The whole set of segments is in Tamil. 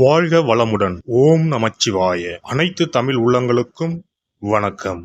வாழ்க வளமுடன். ஓம் நமச்சிவாய. அனைத்து தமிழ் உள்ளங்களுக்கும் வணக்கம்.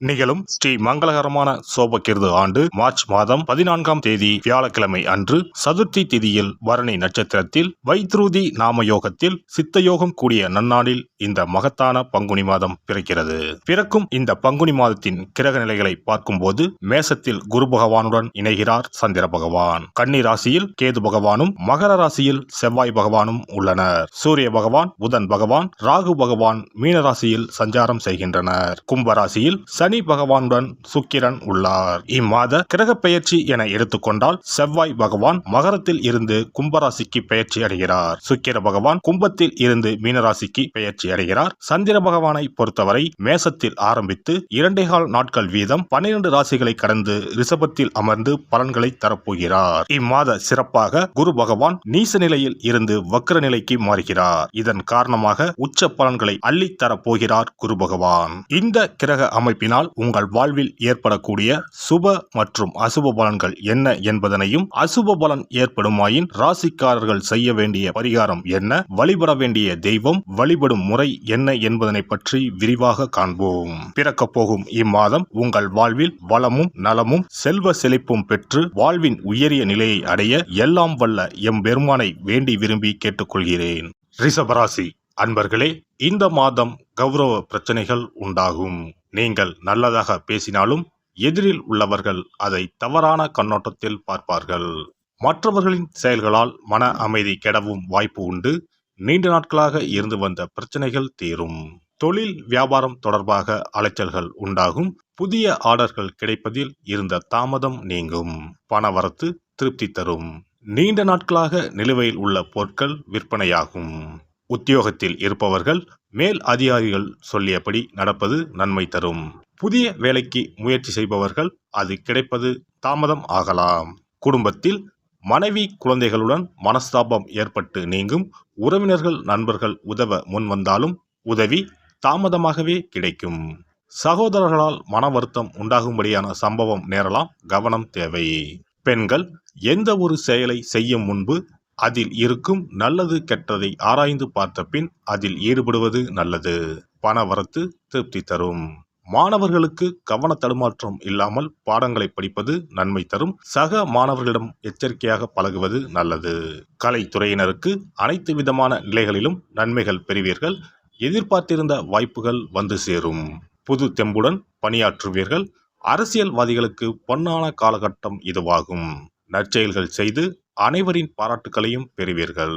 நிகழும் ஸ்ரீ மங்களகரமான சோபகிருது ஆண்டு மார்ச் மாதம் 14ஆம் தேதி வியாழக்கிழமை அன்று சதுர்த்தி திதியில் பரணி நட்சத்திரத்தில் வைத்ருதி நாம யோகத்தில் சித்தயோகம் கூடிய நன்னாளில் இந்த மகத்தான பங்குனி மாதம் பிறக்கிறது. பிறக்கும் இந்த பங்குனி மாதத்தின் கிரக நிலைகளை பார்க்கும்போது மேசத்தில் குரு பகவானுடன் இணைகிறார் சந்திர பகவான். கன்னி ராசியில் கேது பகவானும் மகர ராசியில் செவ்வாய் பகவானும் உள்ளனர். சூரிய பகவான், புதன் பகவான், ராகு பகவான் மீன ராசியில் சஞ்சாரம் செய்கின்றனர். கும்ப ராசியில் சனி பகவானுடன் சுக்கிரன் உள்ளார். இம்மாத கிரக பெயர்ச்சி என எடுத்துக்கொண்டால் செவ்வாய் பகவான் மகரத்தில் இருந்து கும்பராசிக்கு பெயர்ச்சி அடைகிறார். சுக்கிர பகவான் கும்பத்தில் இருந்து மீனராசிக்கு பெயர்ச்சி அடைகிறார். சந்திர பகவானை பொறுத்தவரை மேசத்தில் ஆரம்பித்து 2.25 நாட்கள் வீதம் 12 ராசிகளை கடந்து ரிஷபத்தில் அமர்ந்து பலன்களை தரப்போகிறார். இம்மாத சிறப்பாக குரு பகவான் நீச நிலையில் இருந்து வக்ர நிலைக்கு மாறுகிறார். இதன் காரணமாக உச்ச பலன்களை அள்ளித் தரப்போகிறார் குரு பகவான். இந்த கிரக அமைப்பினால் உங்கள் வாழ்வில் ஏற்படக்கூடிய சுப மற்றும் அசுப பலன்கள் என்ன என்பதனையும், அசுப பலன் ஏற்படுமாயின் ராசிக்காரர்கள் செய்ய வேண்டிய பரிகாரம் என்ன, வழிபட வேண்டிய தெய்வம், வழிபடும் முறை என்ன என்பதனை பற்றி விரிவாக காண்போம். பிறக்க போகும் இம்மாதம் உங்கள் வாழ்வில் வளமும் நலமும் செல்வ செழிப்பும் பெற்று வாழ்வின் உயரிய நிலையை அடைய எல்லாம் வல்ல எம்பெருமானை வேண்டி விரும்பி கேட்டுக்கொள்கிறேன். ரிஷபராசி அன்பர்களே, இந்த மாதம் கௌரவ பிரச்சனைகள் உண்டாகும். நீங்கள் நல்லதாக பேசினாலும் எதிரில் உள்ளவர்கள் அதை தவறான கண்ணோட்டத்தில் பார்ப்பார்கள். மற்றவர்களின் செயல்களால் மன அமைதி கெடவும் வாய்ப்பு உண்டு. நீண்ட நாட்களாக இருந்து வந்த பிரச்சனைகள் தீரும். தொழில் வியாபாரம் தொடர்பாக அலைச்சல்கள் உண்டாகும். புதிய ஆர்டர்கள் கிடைப்பதில் இருந்த தாமதம் நீங்கும். பணவரத்து திருப்தி தரும். நீண்ட நாட்களாக நிலுவையில் உள்ள பொருட்கள் விற்பனையாகும். உத்தியோகத்தில் இருப்பவர்கள் மேல் அதிகாரிகள் சொல்லியபடி நடப்பது நன்மை தரும். புதிய வேலைக்கு முயற்சி செய்பவர்கள் அது கிடைப்பது தாமதம் ஆகலாம். குடும்பத்தில் மனைவி குழந்தைகளுடன் மனஸ்தாபம் ஏற்பட்டு நீங்கும். உறவினர்கள் நண்பர்கள் உதவ முன்வந்தாலும் உதவி தாமதமாகவே கிடைக்கும். சகோதரர்களால் மன வருத்தம் உண்டாகும்படியான சம்பவம் நேரலாம். கவனம் தேவை. பெண்கள் எந்த ஒரு செயலை செய்யும் முன்பு அதில் இருக்கும் நல்லது கெட்டதை ஆராய்ந்து பார்த்த பின் அதில் ஈடுபடுவது நல்லது. பணவரத்து திருப்தி தரும். மாணவர்களுக்கு கவன தடுமாற்றம் இல்லாமல் பாடங்களை படிப்பது நன்மை தரும். சக மாணவர்களிடம் எச்சரிக்கையாக பழகுவது நல்லது. கலைத்துறையினருக்கு அனைத்து விதமான நிலைகளிலும் நன்மைகள் பெறுவீர்கள். எதிர்பார்த்திருந்த வாய்ப்புகள் வந்து சேரும். புது தெம்புடன் பணியாற்றுவீர்கள். அரசியல்வாதிகளுக்கு பொன்னான காலகட்டம் இதுவாகும். நற்செயல்கள் செய்து அனைவரின் பாராட்டுகளையும் பெறுவீர்கள்.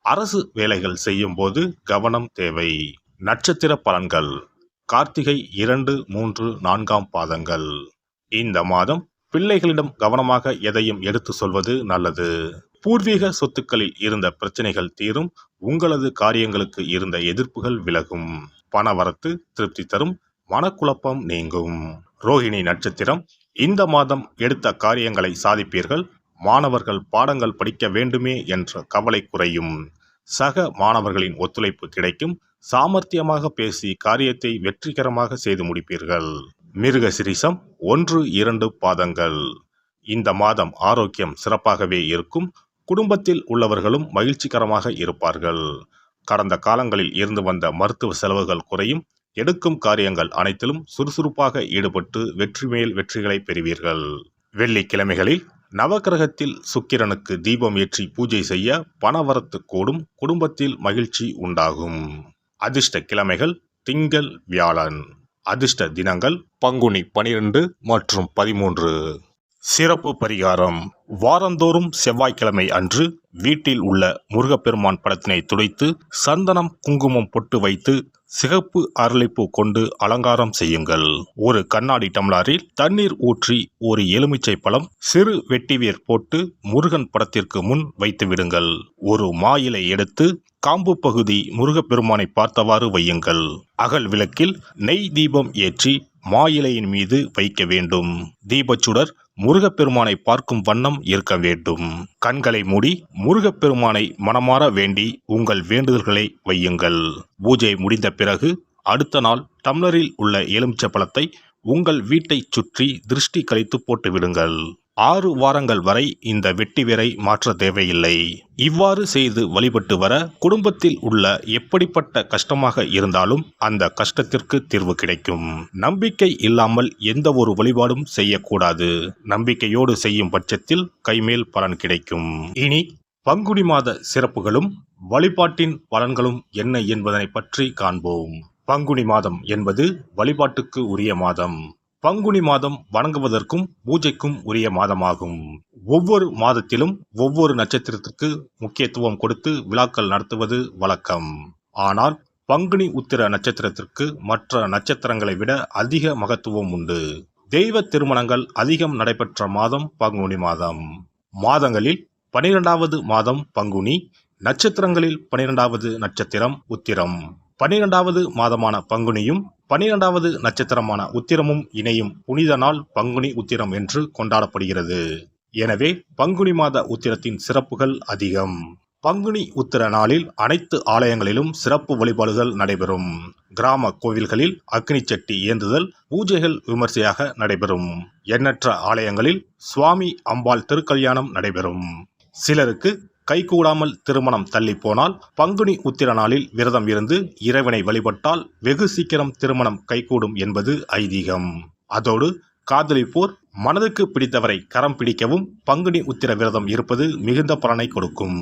அரசு வேலைகள் செய்யும் போது கவனம் தேவை. நட்சத்திர பலன்கள். கார்த்திகை 2, 3, 4ஆம் பாதங்கள். இந்த மாதம் பிள்ளைகளிடம் கவனமாக எதையும் எடுத்து சொல்வது நல்லது. பூர்வீக சொத்துக்களில் இருந்த பிரச்சனைகள் தீரும். உங்களது காரியங்களுக்கு இருந்த எதிர்ப்புகள் விலகும். பணவரத்து திருப்தி தரும். மனக்குழப்பம் நீங்கும். ரோகிணி நட்சத்திரம். இந்த மாதம் எடுத்த காரியங்களை சாதிப்பீர்கள். மாணவர்கள் பாடங்கள் படிக்க வேண்டுமே என்ற கவலை குறையும். சக மாணவர்களின் ஒத்துழைப்பு கிடைக்கும். சாமர்த்தியமாக பேசி காரியத்தை வெற்றிகரமாக செய்து முடிப்பீர்கள். மிருகசிரிசம் 1, 2 பாதங்கள். இந்த மாதம் ஆரோக்கியம் சிறப்பாகவே இருக்கும். குடும்பத்தில் உள்ளவர்களும் மகிழ்ச்சிகரமாக இருப்பார்கள். கடந்த காலங்களில் இருந்து வந்த மருத்துவ செலவுகள் குறையும். எடுக்கும் காரியங்கள் அனைத்திலும் சுறுசுறுப்பாக ஈடுபட்டு வெற்றி மேல் வெற்றிகளை பெறுவீர்கள். வெள்ளிக்கிழமைகளில் நவக்கிரகத்தில் சுக்கிரனுக்கு தீபம் ஏற்றி பூஜை செய்ய பணவரத்து கூடும். குடும்பத்தில் மகிழ்ச்சி உண்டாகும். அதிர்ஷ்ட கிழமைகள் திங்கள், வியாழன். அதிர்ஷ்ட தினங்கள் பங்குனி 12 மற்றும் 13. சிறப்பு பரிகாரம். வாரந்தோறும் செவ்வாய்க்கிழமை அன்று வீட்டில் உள்ள முருகப்பெருமான் படத்தினை துடைத்து சந்தனம் குங்குமம் பொட்டு வைத்து சிகப்பு அரளிப்பூ கொண்டு அலங்காரம் செய்யுங்கள். ஒரு கண்ணாடி டம்ளரில் தண்ணீர் ஊற்றி ஒரு எலுமிச்சை பழம் சிறு வெட்டிவேர் போட்டு முருகன் படத்திற்கு முன் வைத்து விடுங்கள். ஒரு மா இலை எடுத்து காம்பு பகுதி முருகப்பெருமானை பார்த்தவாறு வையுங்கள். அகல் விளக்கில் நெய் தீபம் ஏற்றி மா இலையின் மீது வைக்க வேண்டும். தீபச்சுடர் முருகப்பெருமானை பார்க்கும் வண்ணம் இருக்க வேண்டும். கண்களை மூடி முருகப்பெருமானை மனமாற வேண்டி உங்கள் வேண்டுதல்களை வையுங்கள். பூஜை முடிந்த பிறகு அடுத்த நாள் டம்ளரில் உள்ள எலுமிச்சை பழத்தை உங்கள் வீட்டை சுற்றி திருஷ்டி கழித்து போட்டு விடுங்கள். 6 வாரங்கள் வரை இந்த வெட்டி வேரை மாற்ற தேவையில்லை. இவ்வாறு செய்து வழிபட்டு வர குடும்பத்தில் உள்ள எப்படிப்பட்ட கஷ்டமாக இருந்தாலும் அந்த கஷ்டத்திற்கு தீர்வு கிடைக்கும். நம்பிக்கை இல்லாமல் எந்த ஒரு வழிபாடும் செய்யக்கூடாது. நம்பிக்கையோடு செய்யும் பட்சத்தில் கைமேல் பலன் கிடைக்கும். இனி பங்குனி மாத சிறப்புகளும் வழிபாட்டின் பலன்களும் என்ன என்பதனை பற்றி காண்போம். பங்குனி மாதம் என்பது வழிபாட்டுக்கு உரிய மாதம். பங்குனி மாதம் வணங்குவதற்கும் பூஜைக்கும் உரிய மாதமாகும். ஒவ்வொரு மாதத்திலும் ஒவ்வொரு நட்சத்திரத்திற்கு முக்கியத்துவம் கொடுத்து விழாக்கள் நடத்துவது வழக்கம். ஆனால் பங்குனி உத்திர நட்சத்திரத்திற்கு மற்ற நட்சத்திரங்களை விட அதிக மகத்துவம் உண்டு. தெய்வ திருமணங்கள் அதிகம் நடைபெற்ற மாதம் பங்குனி மாதம். மாதங்களில் 12வது மாதம் பங்குனி, நட்சத்திரங்களில் 12வது நட்சத்திரம் உத்திரம். 12வது மாதமான பங்குனியும் 12வது நட்சத்திரமான உத்திரமும் இணையும் புனித நாள் பங்குனி உத்திரம் என்று கொண்டாடப்படுகிறது. எனவே பங்குனி மாத உத்திரத்தின் சிறப்புகள் அதிகம். பங்குனி உத்திர நாளில் அனைத்து ஆலயங்களிலும் சிறப்பு வழிபாடுகள் நடைபெறும். கிராம கோவில்களில் அக்னி சட்டி ஏந்துதல், பூஜைகள் விமர்சையாக நடைபெறும். எண்ணற்ற ஆலயங்களில் சுவாமி அம்பாள் திருக்கல்யாணம் நடைபெறும். சிலருக்கு கைகூடாமல் திருமணம் தள்ளி போனால் பங்குனி உத்திர நாளில் விரதம் இருந்து இறைவனை வழிபட்டால் வெகு சீக்கிரம் திருமணம் கைகூடும் என்பது ஐதீகம். அதோடு காதலிப்போர் மனதுக்கு பிடித்தவரை கரம் பிடிக்கவும் பங்குனி உத்திர விரதம் இருப்பது மிகுந்த பலனை கொடுக்கும்.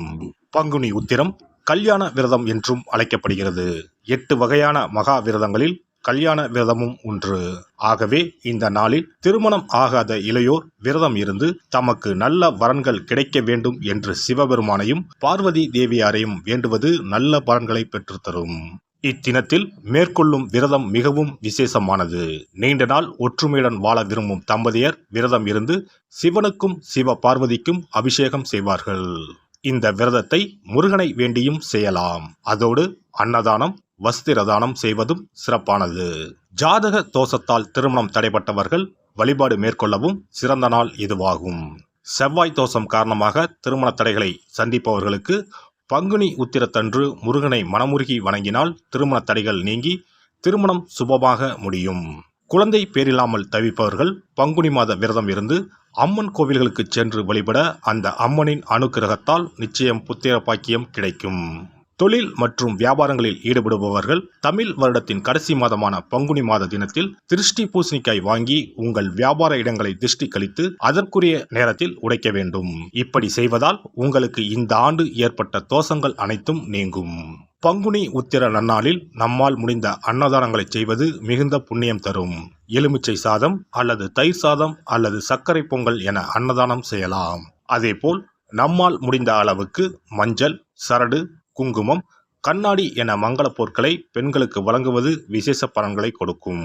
பங்குனி உத்திரம் கல்யாண விரதம் என்றும் அழைக்கப்படுகிறது. 8 வகையான மகா விரதங்களில் கல்யாண விரதமும் ஒன்று. ஆகவே இந்த நாளில் திருமணம் ஆகாத இளையோர் விரதம் இருந்து தமக்கு நல்ல வரன்கள் கிடைக்க வேண்டும் என்று சிவபெருமானையும் பார்வதி தேவியாரையும் வேண்டுவது நல்ல பலன்களை பெற்றுத்தரும். இத்தினத்தில் மேற்கொள்ளும் விரதம் மிகவும் விசேஷமானது. நீண்ட நாள் ஒற்றுமையுடன் வாழ விரும்பும் தம்பதியர் விரதம் இருந்து சிவனுக்கும் சிவ பார்வதிக்கும் அபிஷேகம் செய்வார்கள். இந்த விரதத்தை முருகனை வேண்டியும் செய்யலாம். அதோடு அன்னதானம், வஸ்திரதானம் செய்வதும் சிறப்பானது. ஜாதக தோஷத்தால் திருமணம் தடைபட்டவர்கள் வழிபாடு மேற்கொள்ளவும் சிறந்த நாள் இதுவாகும். செவ்வாய் தோஷம் காரணமாக திருமண தடைகளை சந்திப்பவர்களுக்கு பங்குனி உத்திரத்தன்று முருகனை மனமுருகி வணங்கினால் திருமண தடைகள் நீங்கி திருமணம் சுபமாக முடியும். குழந்தை பேரில்லாமல் தவிப்பவர்கள் பங்குனி மாத விரதம் இருந்து அம்மன் கோவில்களுக்கு சென்று வழிபட அந்த அம்மனின் அனுக்கிரகத்தால் நிச்சயம் புத்திர பாக்கியம் கிடைக்கும். தொழில் மற்றும் வியாபாரங்களில் ஈடுபடுபவர்கள் தமிழ் வருடத்தின் கடைசி மாதமான பங்குனி மாத தினத்தில் திருஷ்டி பூசணிக்காய் வாங்கி உங்கள் வியாபார இடங்களை திருஷ்டி கழித்து அதற்குரிய நேரத்தில் உடைக்க வேண்டும். இப்படி செய்வதால் உங்களுக்கு இந்த ஆண்டு ஏற்பட்ட தோஷங்கள் அனைத்தும் நீங்கும். பங்குனி உத்திர நன்னாளில் நம்மால் முடிந்த அன்னதானங்களை செய்வது மிகுந்த புண்ணியம் தரும். எலுமிச்சை சாதம் அல்லது தயிர் சாதம் அல்லது சர்க்கரை பொங்கல் என அன்னதானம் செய்யலாம். அதேபோல் நம்மால் முடிந்த அளவுக்கு மஞ்சள், சரடு, குங்குமம், கண்ணாடி என மங்கள பொருட்களை பெண்களுக்கு வழங்குவது விசேஷ பலன்களை கொடுக்கும்.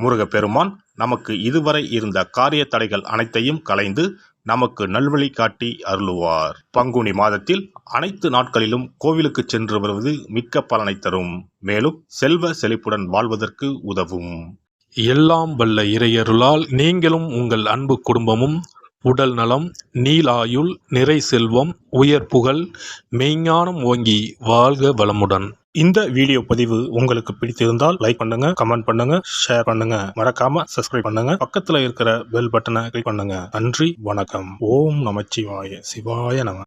முருகப்பெருமான் நமக்கு இதுவரை இருந்த காரிய தடைகள் அனைத்தையும் களைந்து நமக்கு நல்வழி காட்டி அருளுவார். பங்குனி மாதத்தில் அனைத்து நாட்களிலும் கோவிலுக்கு சென்று வருவது மிக்க பலனை தரும். மேலும் செல்வ செழிப்புடன் வாழ்வதற்கு உதவும். எல்லாம் வல்ல இறையருளால் நீங்களும் உங்கள் அன்பு குடும்பமும் உடல் நலம், நீலாயுள், நிறை செல்வம், உயர் புகழ், மெய்ஞானம் ஓங்கி வாழ்க வளமுடன். இந்த வீடியோ பதிவு உங்களுக்கு பிடித்திருந்தால் லைக் பண்ணுங்க, கமெண்ட் பண்ணுங்க, ஷேர் பண்ணுங்க. மறக்காம சப்ஸ்கிரைப் பண்ணுங்க. பக்கத்துல இருக்கிற பெல் பட்டனை கிளிக் பண்ணுங்க. நன்றி, வணக்கம். ஓம் நமச்சிவாய. சிவாய நம.